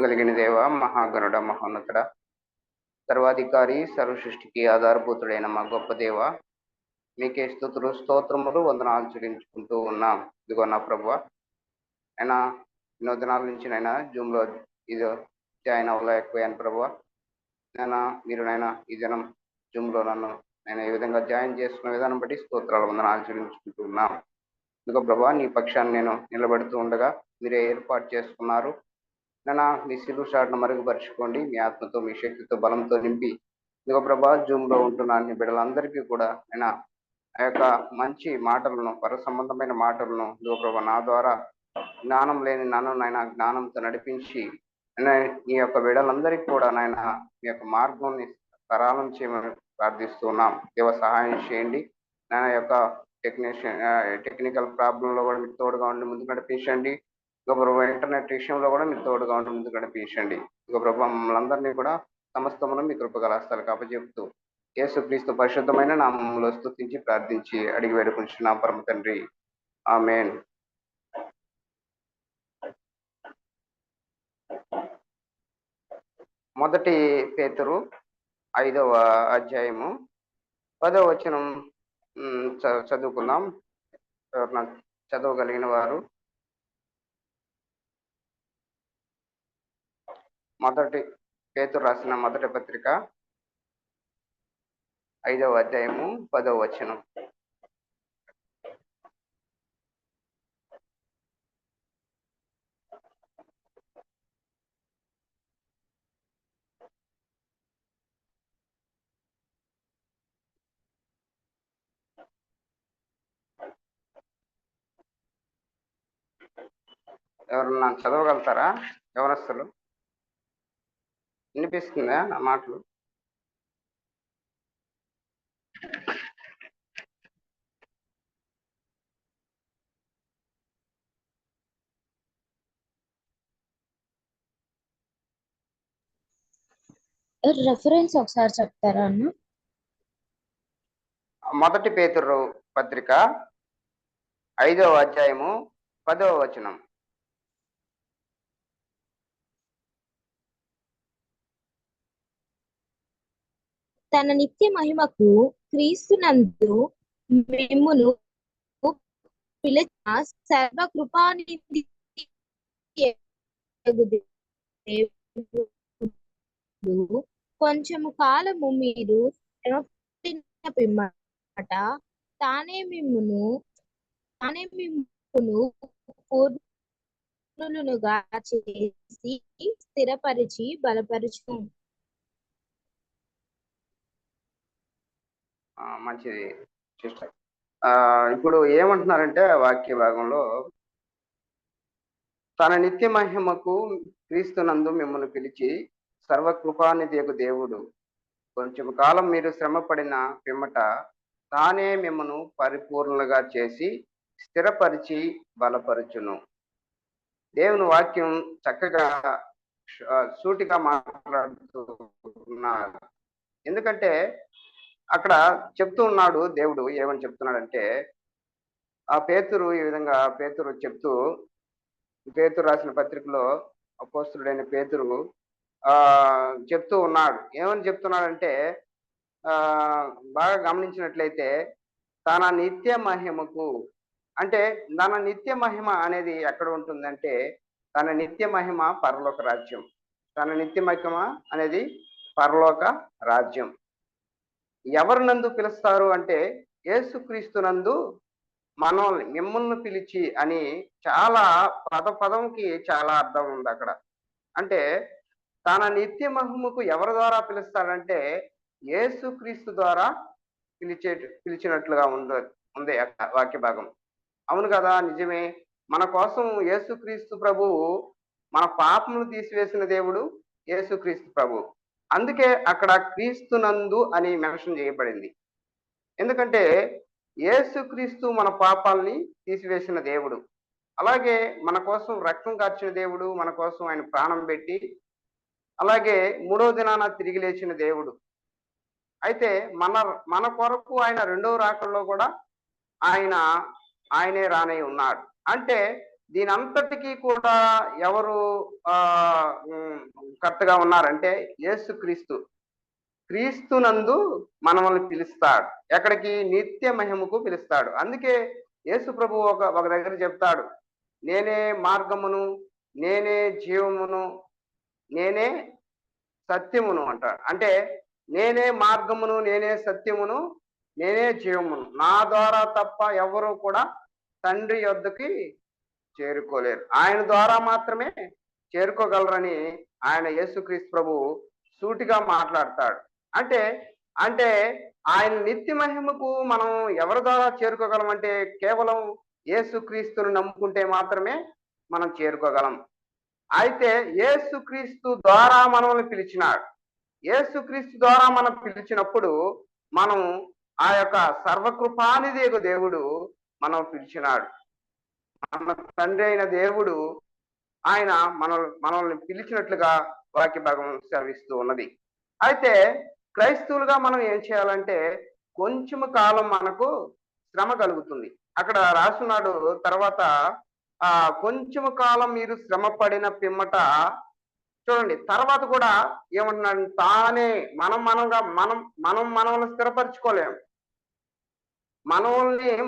కలిగిన దేవ, మహాగణుడ, మహోన్నతుడ, సర్వాధికారి, సర్వ సృష్టికి ఆధారభూతుడైన మా గొప్ప దేవ, మీకే స్తుతులు స్తోత్రములు వందనాలు చెల్లించుకుంటూ ఉన్నాం. ఇదిగో నా ప్రభువ, అయినా ఎన్నో దినాల నుంచి నైనా జూమ్లో ఇది జాయిన్ అవ్వలేకపోయాను ప్రభువ. నైనా మీరు నైనా ఈ దినం జూమ్లో నన్ను నేను ఈ విధంగా జాయిన్ చేసుకున్న విధానం బట్టి స్తోత్రాలు వందనాలు చెల్లించుకుంటూ ఉన్నాం. ఇదిగో ప్రభా, నీ పక్షాన్ని నేను నిలబడుతూ ఉండగా మీరే ఏర్పాటు చేసుకున్నారు. నైనా మీ సిలువ చాటును మరుగుపరుచుకోండి, మీ ఆత్మతో మీ శక్తితో బలంతో నింపి ఇదిగో ప్రభా, జూమ్లో ఉంటున్న అన్ని బిడ్డలందరికీ కూడా అయినా ఆ యొక్క మంచి మాటలను, పర సంబంధమైన మాటలను ఇదిగో ప్రభా నా ద్వారా జ్ఞానం లేని నన్ను నాయన జ్ఞానంతో నడిపించి ఈ యొక్క బిడ్డలందరికీ కూడా నాయన మీ యొక్క మార్గాన్ని సరళం చేయమని ప్రార్థిస్తున్నాం. దేవ సహాయం చేయండి. నా యొక్క టెక్నికల్ ప్రాబ్లంలో కూడా మీకు తోడుగా ఉండి ముందుకు నడిపించండి. ఇక ప్రభు ఇంటర్నెట్ విషయంలో కూడా మీకు తోడుగా ఉండి ముందుకు నడిపించండి. ఇక ప్రభు మమ్మల్ని అందరినీ కూడా సమస్తమును మీ కృపగల హస్తాలకు అప్పచెప్తూ యేసుక్రీస్తు పరిశుద్ధమైన నామములో స్తుతించి ప్రార్థించి అడిగి వేడుకుంటున్నాం పరమ తండ్రి, ఆమేన్. మొదటి పేతురు 5వ అధ్యాయము 10వ వచనం చదువుకుందాం. ఎవరన్నా చదవగలిగిన వారు మొదటి పేతురు రాసిన మొదటి పత్రిక 5వ అధ్యాయము 10వ వచనం. ఎవరన్నా చదవగలుగుతారా? యవనస్తులు, వినిపిస్తుందా నా మాటలు? రెఫరెన్స్ ఒకసారి చెప్తారా అన్న? మొదటి పేతురు పత్రిక 5వ అధ్యాయము 10వ వచనం. తన నిత్య మహిమకు క్రీస్తునందు మిమ్మును పిలిచిన సర్వకృపానిధి దేవుడు కొంచెము కాలము మీరు శ్రమపడిన పిమ్మట తానే మిమ్మును పూర్ణులుగా చేసి స్థిరపరిచి బలపరచు. మంచిది సిస్టర్. ఇప్పుడు ఏమంటున్నారంటే వాక్య భాగంలో, తన నిత్య మహిమకు క్రీస్తునందు మిమ్మల్ని పిలిచి సర్వకృపానిధియగు దేవుడు కొంచెం కాలం మీరు శ్రమపడిన పిమ్మట తానే మిమ్మను పరిపూర్ణులుగా చేసి స్థిరపరిచి బలపరచును. దేవుని వాక్యం చక్కగా సూటిగా మాట్లాడుతున్నారు. ఎందుకంటే అక్కడ చెప్తూ ఉన్నాడు దేవుడు. ఏమని చెప్తున్నాడంటే, ఆ పేతురు ఈ విధంగా పేతురు రాసిన పత్రికలో అపోస్తుడైన పేతురు చెప్తూ ఉన్నాడు. ఏమని చెప్తున్నాడంటే, బాగా గమనించినట్లయితే తన నిత్య మహిమకు, అంటే తన నిత్య మహిమ అనేది ఎక్కడ ఉంటుందంటే, తన నిత్య మహిమ పరలోక రాజ్యం. తన నిత్య మహిమ అనేది పరలోక రాజ్యం. ఎవరు నందు పిలుస్తారు అంటే, యేసుక్రీస్తునందు మిమ్మల్ని పిలిచి అని చాలా పదంకి చాలా అర్థం ఉంది అక్కడ. అంటే తన నిత్య మహిమకు ఎవరి ద్వారా పిలుస్తాడంటే యేసుక్రీస్తు ద్వారా పిలిచినట్లుగా ఉంది వాక్య భాగం. అవును కదా, నిజమే. మన కోసం యేసుక్రీస్తు ప్రభువు, మన పాపమును తీసివేసిన దేవుడు యేసుక్రీస్తు ప్రభు. అందుకే అక్కడ క్రీస్తునందు అని మెన్షన్ చేయబడింది. ఎందుకంటే యేసుక్రీస్తు మన పాపాలని తీసివేసిన దేవుడు. అలాగే మన కోసం రక్తం కార్చిన దేవుడు, మన కోసం ఆయన ప్రాణం పెట్టి అలాగే 3వ దినాన తిరిగి లేచిన దేవుడు. అయితే మన కొరకు ఆయన 2వ రాకడలో కూడా ఆయనే రానై ఉన్నాడు. అంటే దీని అంతటికీ కూడా ఎవరు కరెక్ట్గా ఉన్నారంటే యేసుక్రీస్తు. క్రీస్తునందు మనల్ని పిలుస్తాడు. ఎక్కడికి? నిత్య మహిమకు పిలుస్తాడు. అందుకే యేసు ప్రభు ఒక దగ్గర చెప్తాడు, నేనే మార్గమును, నేనే జీవమును, నేనే సత్యమును అంటాడు. అంటే నేనే మార్గమును, నేనే సత్యమును, నేనే జీవమును, నా ద్వారా తప్ప ఎవరు కూడా తండ్రి యొద్దకి చేరుకోలేరు. ఆయన ద్వారా మాత్రమే చేరుకోగలరని ఆయన యేసుక్రీస్తు ప్రభు సూటిగా మాట్లాడతాడు. అంటే అంటే ఆయన నిత్య మహిమకు మనం ఎవరి ద్వారా చేరుకోగలం అంటే కేవలం యేసుక్రీస్తును నమ్ముకుంటే మాత్రమే మనం చేరుకోగలం. అయితే యేసుక్రీస్తు ద్వారా మనల్ని పిలిచినాడు. యేసుక్రీస్తు ద్వారా మనం పిలిచినప్పుడు మనం ఆ యొక్క సర్వకృపానిధి దేవుడు మనం పిలిచినాడు. మన తండ్రి అయిన దేవుడు ఆయన మనల్ని పిలిచినట్లుగా వాక్య భాగం సెలవిస్తూ ఉన్నది. అయితే క్రైస్తవులుగా మనం ఏం చేయాలంటే కొంచెం కాలం మనకు శ్రమ కలుగుతుంది. అక్కడ రాస్తున్నాడు తర్వాత కొంచెం కాలం మీరు శ్రమ పడిన పిమ్మట చూడండి తర్వాత కూడా ఏమంటున్నాడు, తానే మనల్ని స్థిరపరచుకోలేము.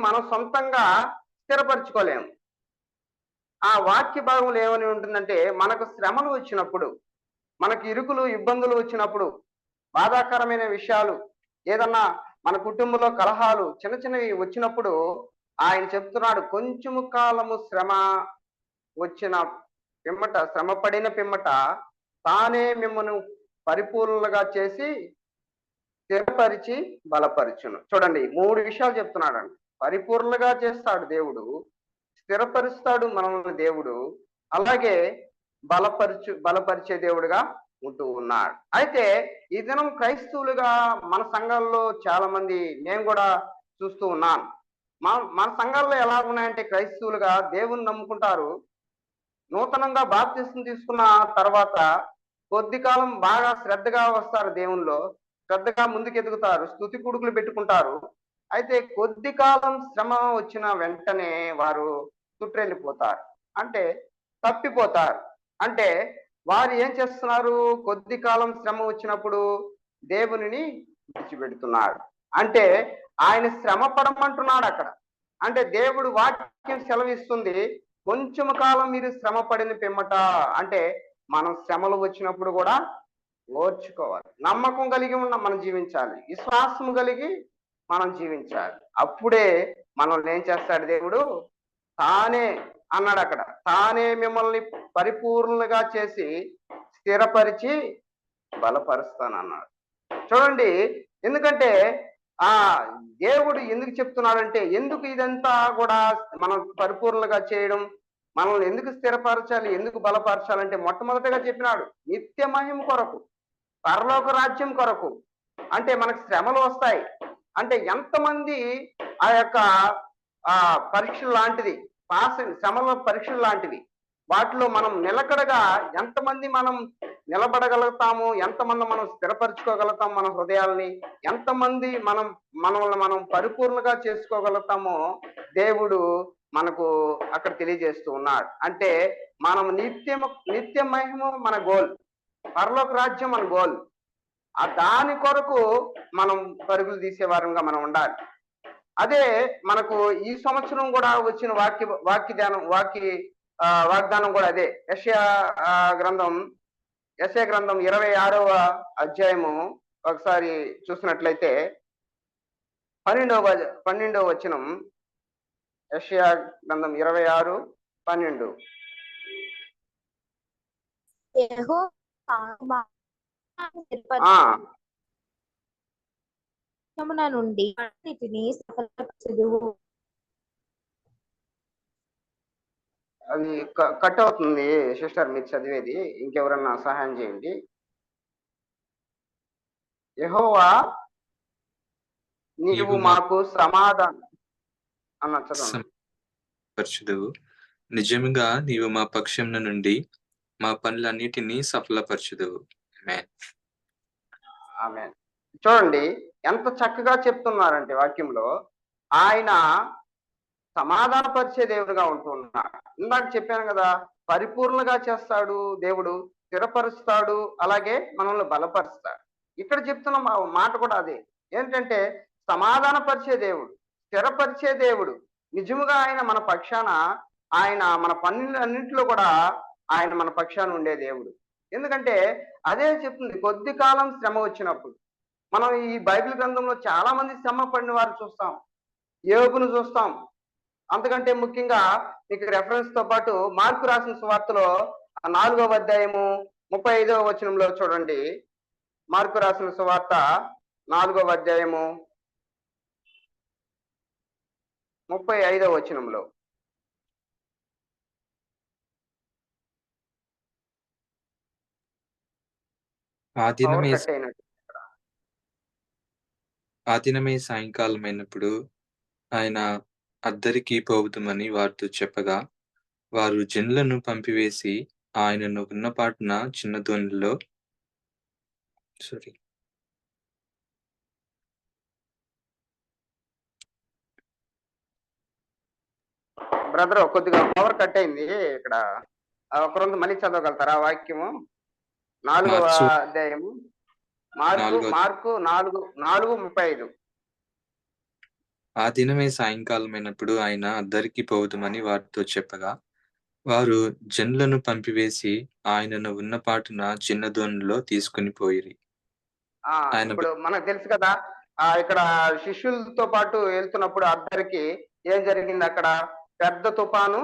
మనం సొంతంగా స్థిరపరచుకోలేము. ఆ వాక్య భాగంలో ఏమని ఉంటుందంటే మనకు శ్రమలు వచ్చినప్పుడు, మనకి ఇరుకులు ఇబ్బందులు వచ్చినప్పుడు, బాధాకరమైన విషయాలు, ఏదన్నా మన కుటుంబంలో కలహాలు చిన్న చిన్నవి వచ్చినప్పుడు ఆయన చెప్తున్నాడు, కొంచెము కాలము శ్రమ వచ్చిన పిమ్మట, శ్రమ పడిన పిమ్మట తానే మిమ్మల్ని పరిపూర్ణంగా చేసి స్థిరపరిచి బలపరచును. చూడండి 3 విషయాలు చెప్తున్నాడండి. పరిపూర్ణంగా చేస్తాడు దేవుడు, స్థిరపరుస్తాడు మనల్ని దేవుడు, అలాగే బలపరిచే దేవుడుగా ఉంటూ ఉన్నాడు. అయితే ఈ దినం క్రైస్తవులుగా మన సంఘాల్లో చాలా మంది, నేను కూడా చూస్తూ ఉన్నాను, మన సంఘాల్లో ఎలా ఉన్నాయంటే క్రైస్తవులుగా దేవుని నమ్ముకుంటారు, నూతనంగా బాప్తిస్మం తీసుకున్న తర్వాత కొద్ది కాలం బాగా శ్రద్ధగా వస్తారు, దేవునిలో శ్రద్ధగా ముందుకు ఎదుగుతారు, స్తుతి కుడుకులు పెట్టుకుంటారు. అయితే కొద్ది కాలం శ్రమ వచ్చిన వెంటనే వారు చుట్టెళ్ళిపోతారు, అంటే తప్పిపోతారు. అంటే వారు ఏం చేస్తున్నారు? కొద్ది కాలం శ్రమ వచ్చినప్పుడు దేవునిని విడిచిపెడుతున్నాడు. అంటే ఆయన శ్రమ పడమంటున్నాడు అక్కడ. అంటే దేవుడు వాక్యం సెలవిస్తుంది, కొంచెం కాలం మీరు శ్రమ పడిన పిమ్మట, అంటే మనం శ్రమలు వచ్చినప్పుడు కూడా ఓర్చుకోవాలి, నమ్మకం కలిగి మనం జీవించాలి, విశ్వాసం కలిగి మనం జీవించాలి. అప్పుడే మనల్ని ఏం చేస్తాడు దేవుడు? తానే అన్నాడు అక్కడ, తానే మిమ్మల్ని పరిపూర్ణంగా చేసి స్థిరపరిచి బలపరుస్తానన్నాడు. చూడండి, ఎందుకంటే ఆ దేవుడు ఎందుకు చెప్తున్నాడంటే, ఎందుకు ఇదంతా కూడా మనం పరిపూర్ణంగా చేయడం, మనల్ని ఎందుకు స్థిరపరచాలి, ఎందుకు బలపరచాలంటే మొట్టమొదటిగా చెప్పినాడు నిత్య మహిమ కొరకు, పరలోక రాజ్యం కొరకు. అంటే మనకు శ్రమలు వస్తాయి, అంటే ఎంతమంది ఆ యొక్క పరీక్షలు లాంటిది శ్రమల పరీక్షలు లాంటివి, వాటిలో మనం నిలకడగా ఎంతమంది మనం నిలబడగలుగుతాము, ఎంతమంది మనం స్థిరపరచుకోగలుగుతాం మన హృదయాల్ని, ఎంతమంది మనల్ని మనం పరిపూర్ణంగా చేసుకోగలుగుతామో దేవుడు మనకు అక్కడ తెలియజేస్తూ ఉన్నాడు. అంటే మనం నిత్య మహిమ మన గోల్, పరలోక రాజ్యం మన గోల్. దాని కొరకు మనం పరుగులు తీసే వారంగా మనం ఉండాలి. అదే మనకు ఈ సంవత్సరం కూడా వచ్చిన వాగ్దానం కూడా అదే. యెషయా గ్రంథం 26వ అధ్యాయము ఒకసారి చూసినట్లయితే 12వ వచనం, యెషయా గ్రంథం 26:12. నుండి అన్నిటినీ సఫలపరచుదువు. అది కట్ అవుతుంది సిస్టర్, మీరు చదివేది. ఇంకెవరన్నా సహాయం చేయండి. యెహోవా నీవు మాకు సమాధానం అన్న పరచుదువు. నిజముగా నీవు మా పక్షం నుండి మా పనులన్నిటినీ సఫలపరచుదువు. ఆమేన్. చూడండి ఎంత చక్కగా చెప్తున్నారంటే వాక్యంలో, ఆయన సమాధానపరిచే దేవుడుగా ఉంటూ ఉన్నాడు. ఇందాక చెప్పాను కదా, పరిపూర్ణగా చేస్తాడు దేవుడు, స్థిరపరుస్తాడు, అలాగే మనల్ని బలపరుస్తాడు. ఇక్కడ చెప్తున్న మాట కూడా అదే. ఏంటంటే సమాధానపరిచే దేవుడు, స్థిరపరిచే దేవుడు. నిజముగా ఆయన మన పక్షాన, ఆయన మన పనులన్నింటిలో కూడా ఆయన మన పక్షాన ఉండే దేవుడు. ఎందుకంటే అదే చెప్తుంది, కొద్ది కాలం శ్రమ వచ్చినప్పుడు. మనం ఈ బైబిల్ గ్రంథంలో చాలా మంది శ్రమ పడిన వారు చూస్తాం. యోబును చూస్తాం. అంతకంటే ముఖ్యంగా మీకు రెఫరెన్స్ తో పాటు మార్కు రాసిన సువార్తలో 4వ అధ్యాయము 35వ వచనంలో చూడండి. మార్కు రాసిన సువార్త 4వ అధ్యాయము 35వ వచనంలో. ఆ పవర్ దినమే కట్ అయినట్టు. ఆ దినమే సాయంకాలమైనప్పుడు ఆయన అద్దరికి పోవుదుమని వారితో చెప్పగా, వారు జనులను పంపివేసి ఆయనను ఉన్నపాటున చిన్న ధ్వనిలో బ్రదర్ కొద్దిగా పవర్ కట్ అయింది ఇక్కడ. ఒకరోజు మళ్ళీ చదవగలుగుతారా ఆ వాక్యము? 4వ మార్క్సు అధ్యాయము మార్కు 4వ మార్కు 4:35. ఆ దినమే సాయంకాలమైనప్పుడు ఆయన అద్దరికి పోవుదుమని వారితో చెప్పగా, వారు జనులను పంపివేసి ఆయనను ఉన్నపాటున చిన్న ధ్వనిలో తీసుకొని పోయిరి. ఆయన ఇప్పుడు మనకు తెలుసు కదా, ఇక్కడ శిష్యులతో పాటు వెళ్తున్నప్పుడు అద్దరికి ఏం జరిగింది? అక్కడ పెద్ద తుఫాను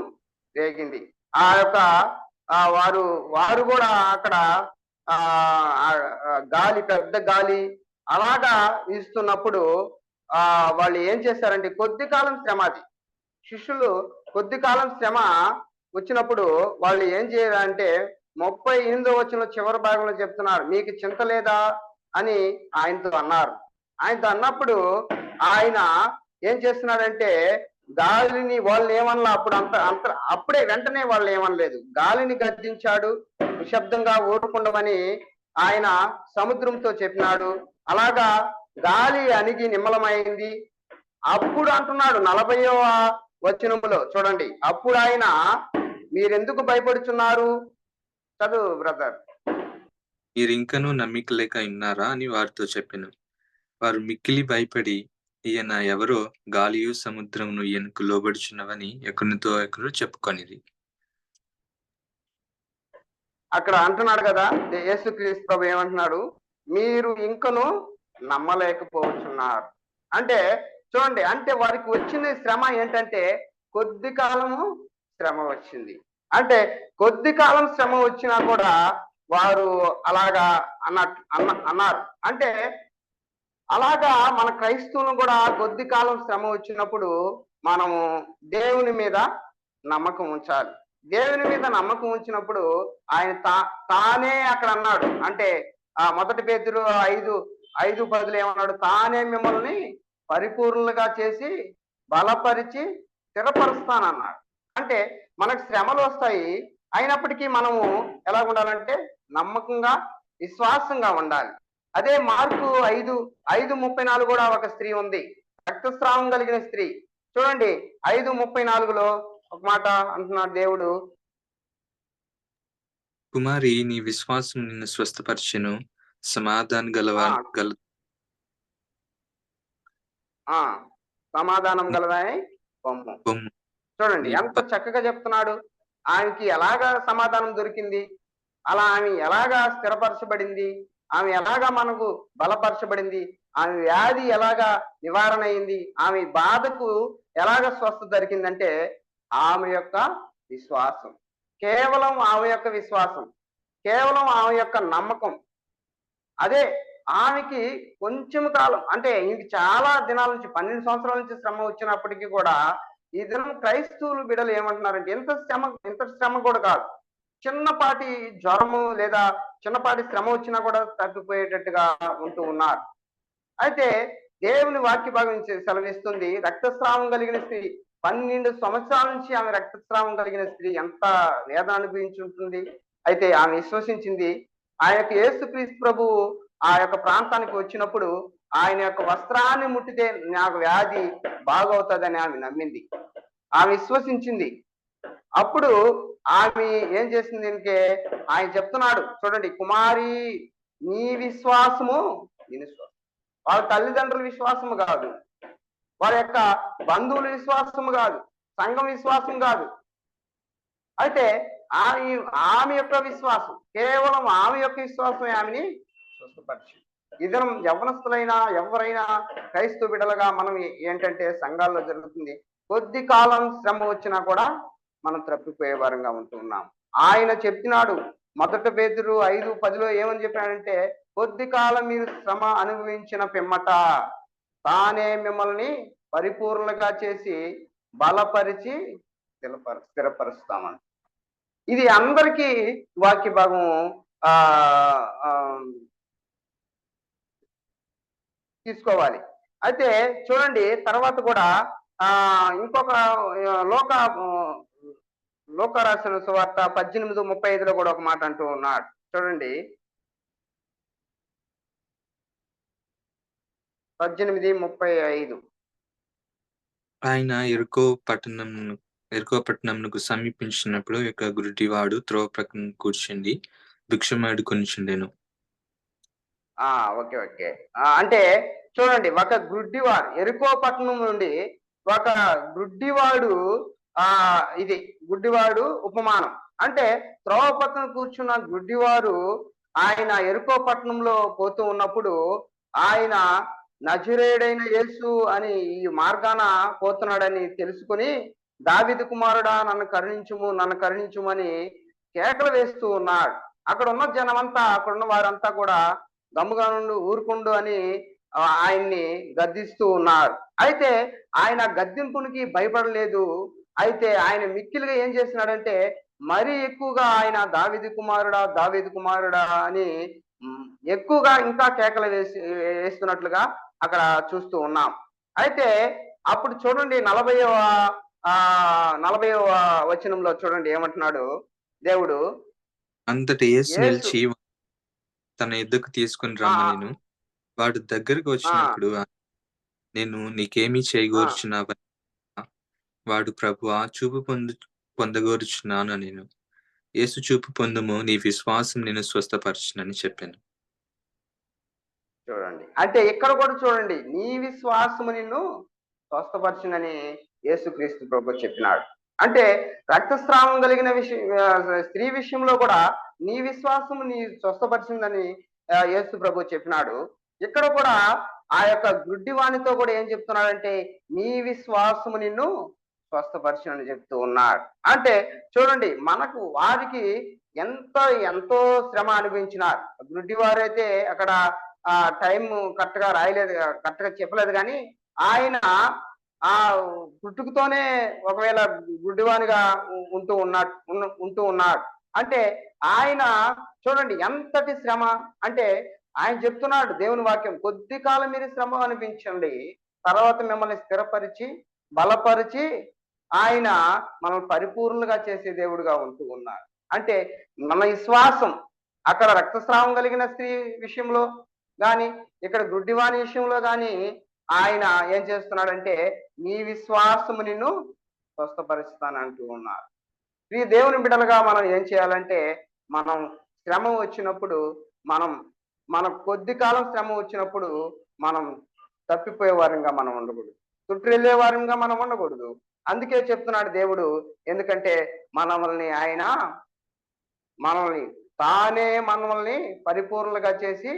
రేగింది. ఆ యొక్క వారు వారు కూడా అక్కడ గాలి, పెద్ద గాలి అలాగా వీస్తున్నప్పుడు వాళ్ళు ఏం చేశారంటే, కొద్ది కాలం శ్రమ అది. శిష్యులు కొద్ది కాలం శ్రమ వచ్చినప్పుడు వాళ్ళు ఏం చేయాలంటే 38వ వచనంలో చివరి భాగంలో చెప్తున్నారు, మీకు చింత లేదా అని ఆయనతో అన్నారు. ఆయనతో అన్నప్పుడు ఆయన ఏం చేస్తున్నాడంటే, గాలిని వాళ్ళు ఏమనలా, అప్పుడే వెంటనే వాళ్ళు ఏమనలేదు. గాలిని గద్దించాడు, నిశ్శబ్దంగా ఊరుకుండమని ఆయన సముద్రంతో చెప్పినాడు. అలాగా గాలి అణిగి నిమ్మలమైంది. అప్పుడు అంటున్నాడు 40వ వచనములో చూడండి, అప్పుడు ఆయన మీరెందుకు భయపడుచున్నారు? చదువు బ్రదర్. మీరింకనూ నమ్మిక లేక ఉన్నారా అని వారితో చెప్పెను. వారు మిక్కిలి భయపడి, ఈయన ఎవరో, గాలియు సముద్రమును ఈయనకు లోబడుచున్నవని ఒకరితో ఒకరు చెప్పుకొనిరి. అక్కడ అంటున్నాడు కదా, యేసుక్రీస్తు ప్రభు ఏమంటున్నాడు? మీరు ఇంకను నమ్మలేకపోతున్నారు. అంటే చూడండి, అంటే వారికి వచ్చిన శ్రమ ఏంటంటే కొద్ది కాలము శ్రమ వచ్చింది. అంటే కొద్ది కాలం శ్రమ వచ్చినా కూడా వారు అలాగా అన్నారు. అంటే అలాగా మన క్రైస్తవులు కూడా కొద్ది కాలం శ్రమ వచ్చినప్పుడు మనము దేవుని మీద నమ్మకం ఉంచాలి. దేవుని మీద నమ్మకం ఉంచినప్పుడు ఆయన తానే అక్కడ అన్నాడు. అంటే మొదటి పేతురు 5:10 ఏమన్నాడు? తానే మిమ్మల్ని పరిపూర్ణులుగా చేసి బలపరిచి స్థిరపరుస్తానన్నాడు. అంటే మనకు శ్రమలు వస్తాయి, అయినప్పటికీ మనము ఎలా ఉండాలంటే నమ్మకంగా, విశ్వాసంగా ఉండాలి. అదే మార్కు 5:34 కూడా ఒక స్త్రీ ఉంది, రక్తస్రావం కలిగిన స్త్రీ. చూడండి 5:34లో ఒక మాట అంటున్నాడు దేవుడు, కుమారి, నీ విశ్వాసం నిన్ను స్వస్థపరిచెను, సమాధానం సమాధానం గలదాయి పొమ్ము. చూడండి ఎంత చక్కగా చెప్తున్నాడు. ఆమెకి ఎలాగా సమాధానం దొరికింది, అలా ఆమె ఎలాగా స్థిరపరచబడింది, ఆమె ఎలాగా మనకు బలపరచబడింది, ఆమె వ్యాధి ఎలాగా నివారణ అయింది, ఆమె బాధకు ఎలాగ స్వస్థత దొరికిందంటే ఆమె యొక్క విశ్వాసం. కేవలం ఆమె యొక్క విశ్వాసం, కేవలం ఆమె యొక్క నమ్మకం. అదే ఆమెకి కొంచెం కాలం, అంటే ఇంక చాలా దినాల నుంచి 12 సంవత్సరాల నుంచి శ్రమ వచ్చినప్పటికీ కూడా ఈ దినం క్రైస్తవులు బిడ్డలు ఏమంటున్నారంటే ఇంత శ్రమ కూడా కాదు, చిన్నపాటి జ్వరము లేదా చిన్నపాటి శ్రమ వచ్చినా కూడా తప్పిపోయేటట్టుగా ఉంటూ ఉన్నారు. అయితే దేవుని వాక్య భాగం సెలవిస్తుంది, రక్తస్రావం కలిగిన స్త్రీ 12 సంవత్సరాల నుంచి ఆమె రక్తస్రావం కలిగిన స్త్రీ ఎంత వేదన అనుభవించి ఉంటుంది. అయితే ఆమె విశ్వసించింది. ఆ యొక్క యేసుక్రీస్తు ప్రభువు ఆ యొక్క ప్రాంతానికి వచ్చినప్పుడు ఆయన యొక్క వస్త్రాన్ని ముట్టితే నాకు వ్యాధి బాగవుతుందని ఆమె నమ్మింది. ఆమె విశ్వసించింది. అప్పుడు ఆమె ఏం చేసింది అంటే, ఆయన చెప్తున్నాడు చూడండి, కుమారి నీ విశ్వాసము, నీ విశ్వాసం, వాళ్ళ తల్లిదండ్రుల విశ్వాసము కాదు, వారి యొక్క బంధువుల విశ్వాసము కాదు, సంఘం విశ్వాసం కాదు. అయితే ఆమె ఆమె యొక్క విశ్వాసం, కేవలం ఆమె యొక్క విశ్వాసమే ఆమెని స్వస్థపరిచింది. ఇద్దరం యవ్వనస్తులైనా ఎవరైనా క్రైస్తవ బిడ్డలుగా మనం ఏంటంటే సంఘాల్లో జరుగుతుంది, కొద్ది కాలం శ్రమ వచ్చినా కూడా మనం తప్పిపోయే వారంగా ఉంటున్నాం. ఆయన చెప్పినాడు మొదటి పేతురు 5:10 ఏమని చెప్పాడంటే, కొద్ది కాలం మీరు శ్రమ అనుభవించిన పిమ్మట తానే మిమ్మల్ని పరిపూర్ణంగా చేసి బలపరిచి స్థిరపరుస్తామంట. ఇది అందరికీ వాక్య భాగం ఆ ఆ, తీసుకోవాలి. అయితే చూడండి తర్వాత కూడా ఇంకొక లోక లోక రాసిన సువార్త 18:35 కూడా ఒక మాట అంటూ ఉన్నాడు. చూడండి 18:35. ఆయన ఎరుకో పట్టణంకు సమీపించినప్పుడు యొక్క గుడ్డివాడు త్రోవ ప్రక్కన కూర్చుండి భిక్షమాడు కొనిచుండెను. Okay okay. అంటే చూడండి, ఒక గుడ్డివాడు, ఎరుకో పట్టణం నుండి ఒక గుడ్డివాడు, ఇది గుడ్డివాడు ఉపమానం. అంటే త్రోవ పక్కన కూర్చున్న గుడ్డివారు ఆయన ఎరుకో పట్టణంలో పోతూ ఉన్నప్పుడు ఆయన నజరేయుడైన యేసు అని ఈ మార్గాన పోతున్నాడని తెలుసుకుని, దావీదు కుమారుడా నన్ను కరుణించుమని కేకలు వేస్తూ ఉన్నాడు. అక్కడ ఉన్న జనమంతా, అక్కడ ఉన్న వారంతా కూడా గమ్ముగా నుండి ఊరుకుండు అని ఆయన్ని గద్దిస్తూ ఉన్నారు. అయితే ఆయన గద్దింపునికి భయపడలేదు. అయితే ఆయన మిక్కిలిగా ఏం చేస్తున్నాడంటే, మరీ ఎక్కువగా ఆయన దావీదు కుమారుడా అని ఎక్కువగా ఇంకా కేకలు వేస్తున్నట్లుగా అక్కడ చూస్తూ ఉన్నాం. అయితే అప్పుడు చూడండి 40వ వచనంలో చూడండి ఏమంటున్నాడు దేవుడు, అంతటి యేసు నిలిచి తన ఎద్దుకు తీసుకుని రమ్మనెను. వాడు దగ్గరకు వచ్చినప్పుడు నేను నీకేమీ చేయగోర్చున్నావని, వాడు ప్రభువా చూపు పొందగోరుచున్నాను నేను. యేసు చూపు పొందుము, నీ విశ్వాసం నేను స్వస్థపరచునని చెప్పాను. చూడండి, అంటే ఇక్కడ కూడా చూడండి, నీ విశ్వాసము నిన్ను స్వస్థపరచునని యేసుక్రీస్తు ప్రభు చెప్పినాడు. అంటే రక్తస్రావం కలిగిన స్త్రీ విషయంలో కూడా నీ విశ్వాసము నీ స్వస్థపరిచిందని యేసు ప్రభు చెప్పినాడు. ఇక్కడ కూడా ఆ యొక్క గుడ్డివానితో కూడా ఏం చెప్తున్నాడంటే, నీ విశ్వాసము నిన్ను స్వస్థపరిచినని చెప్తూ ఉన్నాడు. అంటే చూడండి, మనకు వారికి ఎంతో శ్రమ అనుభవించినారు. గుడ్డివారైతే అక్కడ టైం కరెక్ట్ గా రాయలేదు, కరెక్ట్ గా చెప్పలేదు, కానీ ఆయన పుట్టుకతోనే ఒకవేళ గుడ్డివానిగా ఉంటూ ఉన్నాడు. అంటే ఆయన చూడండి ఎంతటి శ్రమ. అంటే ఆయన చెప్తున్నాడు దేవుని వాక్యం, కొద్ది కాలం మీరు శ్రమ అనిపించండి, తర్వాత మిమ్మల్ని స్థిరపరిచి బలపరిచి ఆయన మనల్ని పరిపూర్ణంగా చేసే దేవుడుగా ఉంటూ ఉన్నాడు. అంటే మన విశ్వాసం అక్కడ రక్తస్రావం కలిగిన స్త్రీ విషయంలో గాని, ఇక్కడ గుడ్డివాని విషయంలో గాని ఆయన ఏం చేస్తున్నాడంటే, నీ విశ్వాసము నిన్ను స్వస్థపరుస్తానంటూ ఉన్నారు. ఈ దేవుని బిడ్డలుగా మనం ఏం చేయాలంటే, మనం శ్రమ వచ్చినప్పుడు మన కొద్ది కాలం శ్రమ వచ్చినప్పుడు మనం తప్పిపోయే వారంగా మనం ఉండకూడదు, చుట్టూ వారంగా మనం ఉండకూడదు. అందుకే చెప్తున్నాడు దేవుడు, ఎందుకంటే మనల్ని పరిపూర్ణంగా చేసి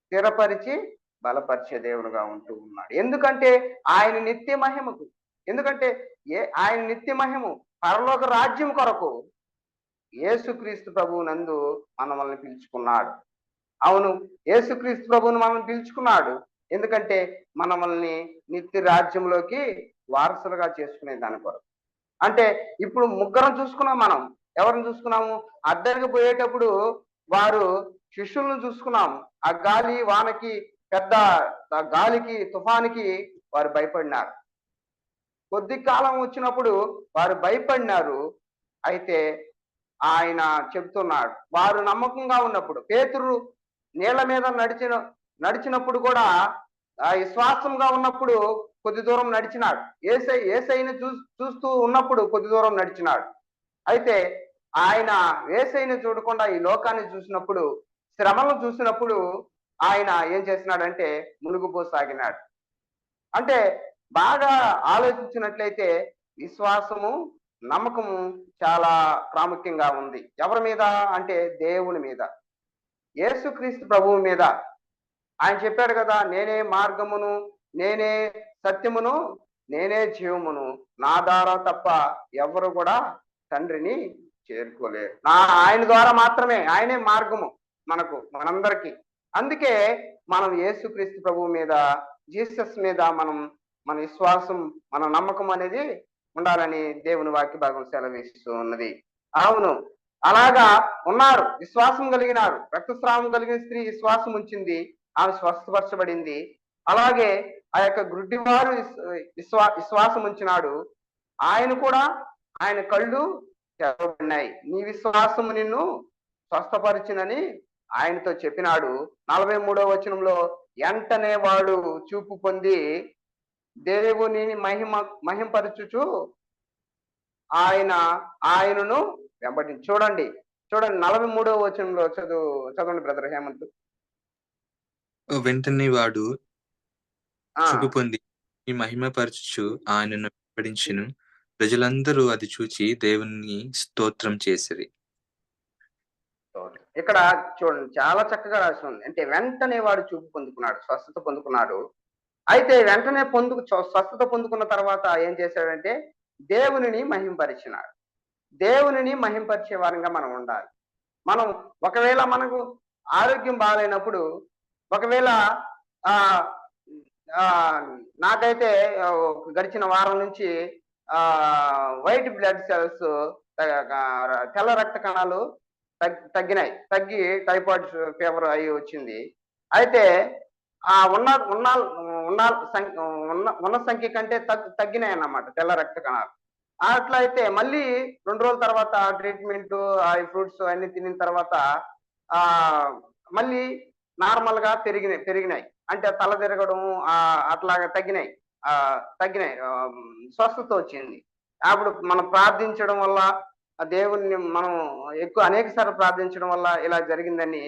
స్థిరపరిచి బలపరిచే దేవుడుగా ఉంటూ ఉన్నాడు. ఎందుకంటే ఆయన నిత్య మహిమకు, ఎందుకంటే ఆయన నిత్య మహిమ పరలోక రాజ్యం కొరకు యేసుక్రీస్తు ప్రభువు నందు మనల్ని పిలుచుకున్నాడు. అవును, యేసుక్రీస్తు ప్రభువును మనం పిలుచుకున్నాడు. ఎందుకంటే మనల్ని నిత్య రాజ్యంలోకి వారసులుగా చేసుకునే దాని కొరకు. అంటే ఇప్పుడు ముగ్గురం చూసుకున్నాం. మనం ఎవరిని చూసుకున్నాము? అద్దరికి పోయేటప్పుడు వారు శిష్యులను చూసుకున్నాము. ఆ గాలి వానకి, పెద్ద గాలికి, తుఫానికి వారు భయపడినారు. కొద్ది కాలం వచ్చినప్పుడు వారు భయపడినారు. అయితే ఆయన చెప్తున్నాడు, వారు నమ్మకంగా ఉన్నప్పుడు, పేతురు నీళ్ల మీద నడిచినప్పుడు కూడా విశ్వాసంగా ఉన్నప్పుడు కొద్ది దూరం నడిచినాడు. యేసయ్యను చూస్తూ ఉన్నప్పుడు కొద్ది దూరం నడిచినాడు. అయితే ఆయన యేసయ్యను చూడకుండా ఈ లోకాన్ని చూసినప్పుడు, శ్రమలను చూసినప్పుడు ఆయన ఏం చేసినాడంటే మునిగిపోసాగినాడు. అంటే బాగా ఆలోచించినట్లయితే విశ్వాసము, నమ్మకము చాలా ప్రాముఖ్యంగా ఉంది. ఎవరి మీద అంటే దేవుని మీద, యేసుక్రీస్తు ప్రభువు మీద. ఆయన చెప్పాడు కదా, నేనే మార్గమును, నేనే సత్యమును, నేనే జీవమును, నా ద్వారా తప్ప ఎవరు కూడా తండ్రిని చేరుకోలేరు. ఆయన ద్వారా మాత్రమే, ఆయనే మార్గము మనందరికీ. అందుకే మనం యేసుక్రీస్తు ప్రభువు మీద, జీసస్ మీద మన విశ్వాసం, మన నమ్మకం అనేది ఉండాలని దేవుని వాక్య భాగం సెలవిస్తూ ఉన్నది. అవును, అలాగా ఉన్నారు, విశ్వాసం కలిగినారు. రక్తస్రావం కలిగిన స్త్రీ విశ్వాసం ఉంచింది, ఆమె స్వస్థపరచబడింది. అలాగే ఆ యొక్క గుడ్డివారు విశ్వాసం ఉంచినాడు, ఆయన కళ్ళు తెరవబడినాయి. నీ విశ్వాసము నిన్ను స్వస్థపరిచినని ఆయనతో చెప్పినాడు. 43వ వచనంలో వెంటనే వాడు చూపు పొంది దేవుని మహింపరచుచు ఆయనను వెంబడించి. చూడండి 43వ వచనంలో చదవండి బ్రదర్ హేమంత్. వెంటనే వాడు చూపు పొంది మహిమపరచుచు ఆయనను వెంబడించెను. ప్రజలందరూ అది చూచి దేవుని స్తోత్రం చేసిరి. ఇక్కడ చూడండి, చాలా చక్కగా రాసి ఉంది. అంటే వెంటనే వాడు చూపు పొందుకున్నాడు, స్వస్థత పొందుకున్నాడు. అయితే వెంటనే స్వస్థత పొందుకున్న తర్వాత ఏం చేశాడంటే దేవునిని మహింపరిచినాడు. దేవునిని మహింపరిచే వారంగా మనం ఉండాలి. మనం ఒకవేళ మనకు ఆరోగ్యం బాగాలేనప్పుడు, ఒకవేళ నాకైతే గడిచిన వారం నుంచి వైట్ బ్లడ్ సెల్స్, తెల్ల రక్త కణాలు తగ్గి టైఫాయిడ్ ఫీవర్ అయి వచ్చింది. అయితే ఆ ఉన్న సంఖ్య కంటే తగ్గినాయి అన్నమాట తెల్ల రక్త కణాలు. అట్లయితే మళ్ళీ 2 రోజుల తర్వాత ట్రీట్మెంట్, ఆ ఫ్రూట్స్ అన్ని తినిన తర్వాత మళ్ళీ నార్మల్ గా పెరిగినాయి. అంటే తల తిరగడం అట్లాగా తగ్గినాయి. స్వస్థత వచ్చింది. అప్పుడు మనం ప్రార్థించడం వల్ల, దేవుణ్ణి మనం అనేక సార్లు ప్రార్థించడం వల్ల ఇలా జరిగిందని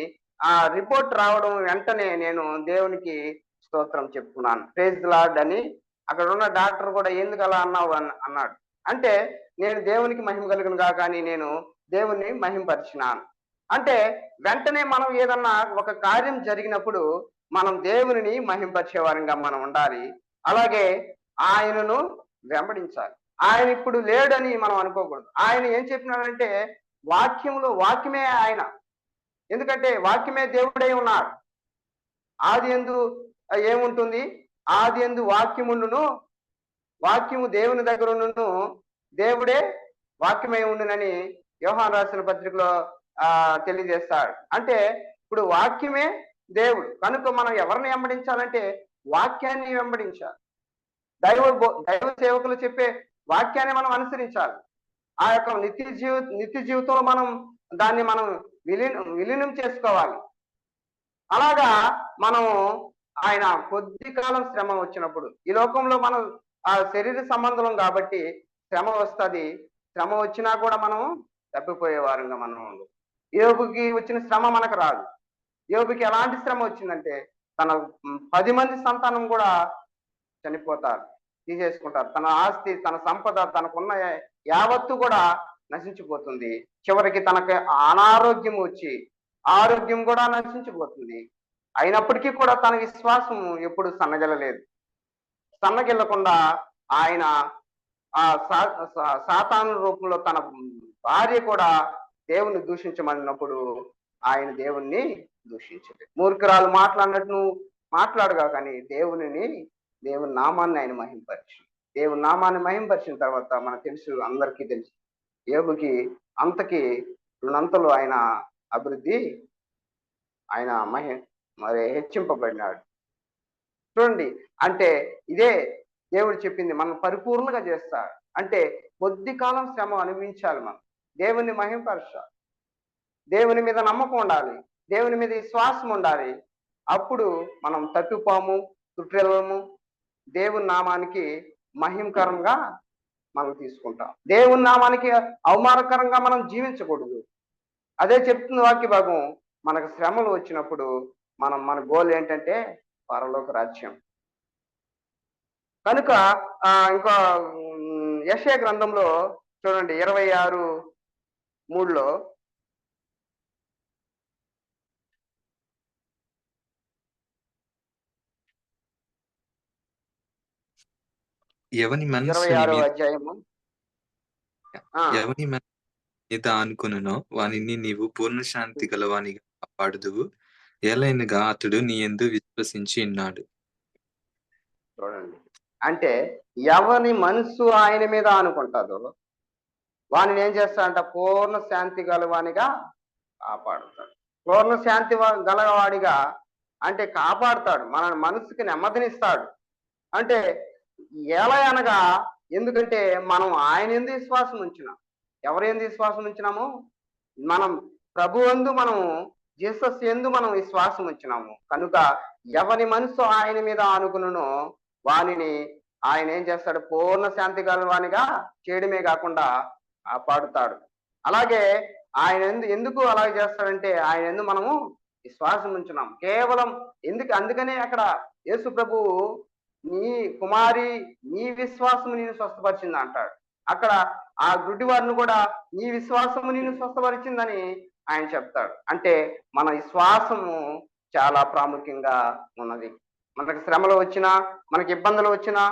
ఆ రిపోర్ట్ రావడం వెంటనే నేను దేవునికి స్తోత్రం చెప్పుకున్నాను, ప్రైజ్ ది లార్డ్ అని. అక్కడ ఉన్న డాక్టర్ కూడా ఎందుకు అలా అన్నావు అన్నాడు. అంటే నేను దేవునికి మహిమ కలుగును గాక అని నేను దేవుణ్ణి మహింపరిచినాను. అంటే వెంటనే మనం ఏదన్నా ఒక కార్యం జరిగినప్పుడు మనం దేవునిని మహింపరిచే వారంగా మనం ఉండాలి. అలాగే ఆయనను వెంబడించాలి. ఆయన ఇప్పుడు లేడని మనం అనుకోకూడదు. ఆయన ఏం చెప్పినాడంటే వాక్యమే ఆయన. ఎందుకంటే వాక్యమే దేవుడై ఉన్నాడు. ఆది యందు ఏముంటుంది? ఆది యందు వాక్యముండును, వాక్యము దేవుని దగ్గర ఉండును, దేవుడే వాక్యమై ఉండునని యోహాను రాసిన పత్రికలో తెలియజేస్తాడు. అంటే ఇప్పుడు వాక్యమే దేవుడు కనుక మనం ఎవరిని వెంబడించాలంటే వాక్యాన్ని వెంబడించాలి. దైవ సేవకులు చెప్పే వాక్యాన్ని మనం అనుసరించాలి. ఆ యొక్క నిత్య జీవితంలో దాన్ని మనం విలీనం చేసుకోవాలి. అలాగా మనము ఆయన కొద్ది కాలం శ్రమ వచ్చినప్పుడు, ఈ లోకంలో మనం ఆ శరీర సంబంధం కాబట్టి శ్రమ వస్తుంది. శ్రమ వచ్చినా కూడా మనం తప్పిపోయే వారంగా మనం ఉండు. యోబుకి వచ్చిన శ్రమ మనకు రాదు. యోబుకి ఎలాంటి శ్రమ వచ్చిందంటే తన 10 మంది సంతానం కూడా చనిపోతారు, తీసేసుకుంటారు. తన ఆస్తి, తన సంపద, తనకున్న యావత్తు కూడా నశించిపోతుంది. చివరికి తనకి అనారోగ్యం వచ్చి ఆరోగ్యం కూడా నశించిపోతుంది. అయినప్పటికీ కూడా తన విశ్వాసం ఎప్పుడు సన్నగిల్లలేదు. సన్నగిల్లకుండా ఆయన ఆ సాతాను రూపంలో తన భార్య కూడా దేవుణ్ణి దూషించమన్నప్పుడు ఆయన దేవుణ్ణి దూషించలేదు. మూర్ఖురాలు మాట్లాడినట్టు నువ్వు మాట్లాడుగా, కానీ దేవుని నామాన్ని ఆయన మహింపరిచి, దేవుని నామాన్ని మహింపరిచిన తర్వాత మనకు తెలుసు, అందరికీ తెలుసు, యోబుకి అంతకి 2 అంతలు ఆయన అభివృద్ధి, ఆయన మరి హెచ్చింపబడినాడు. చూడండి, అంటే ఇదే దేవుడు చెప్పింది, మనం పరిపూర్ణంగా చేస్తాడు. అంటే కొద్ది కాలం శ్రమ అనుభవించాలి, మనం దేవుని మహింపరచాలి, దేవుని మీద నమ్మకం ఉండాలి, దేవుని మీద విశ్వాసం ఉండాలి. అప్పుడు మనం తప్పిపోము, తుట్టిల్లము, దేవుని నామానికి మహిమకరంగా మనం తీసుకుంటాం. దేవుని నామానికి అవమానకరంగా మనం జీవించకూడదు. అదే చెప్తుంది వాక్య భాగం. మనకు శ్రమలు వచ్చినప్పుడు మన గోల్ ఏంటంటే పరలోక రాజ్యం. కనుక ఇంకా యెషయా గ్రంథంలో చూడండి 26:3 ఎవని మనస్సు 26వ అధ్యాయము. ఎవని మీద ఆనుకొనునో వానిని నీవు పూర్ణ శాంతి గలవానిగా కాపాడుదువు. ఏలైనగా అతడు నీ యందు విశ్వసించి ఉన్నాడు. చూడండి, అంటే ఎవని మనసు ఆయన మీద ఆనుకుంటాదో వానిని ఏం చేస్తాడంట? పూర్ణ శాంతి గలవానిగా కాపాడుతాడు. పూర్ణ శాంతి గలవాడిగా అంటే కాపాడుతాడు, మన మనసుకి నెమ్మదినిస్తాడు. అంటే ఎలా అనగా, ఎందుకంటే మనం ఆయన ఎందు విశ్వాసం ఉంచినాం. ఎవరు ఎందు విశ్వాసం ఉంచినాము? మనం ప్రభు యందు, మనము జీసస్ యందు మనం విశ్వాసం ఉంచినాము. కనుక ఎవని మనసు ఆయన మీద ఆనుకునునో వానిని ఆయన ఏం చేస్తాడు? పూర్ణ శాంతి గలవానిగా చేయడమే కాకుండా కాపాడుతాడు. అలాగే ఆయన ఎందుకు అలాగే చేస్తాడంటే ఆయన ఎందు మనము విశ్వాసం ఉంచున్నాం. కేవలం అందుకనే అక్కడ యేసు ప్రభువు నీ కుమారి నీ విశ్వాసము నేను స్వస్థపరిచింది అంటాడు. అక్కడ ఆ గుడ్డివారిని కూడా నీ విశ్వాసము నేను స్వస్థపరిచిందని ఆయన చెప్తాడు. అంటే మన విశ్వాసము చాలా ప్రాముఖ్యంగా ఉన్నది. మనకు శ్రమలు వచ్చినా, మనకి ఇబ్బందులు వచ్చినా,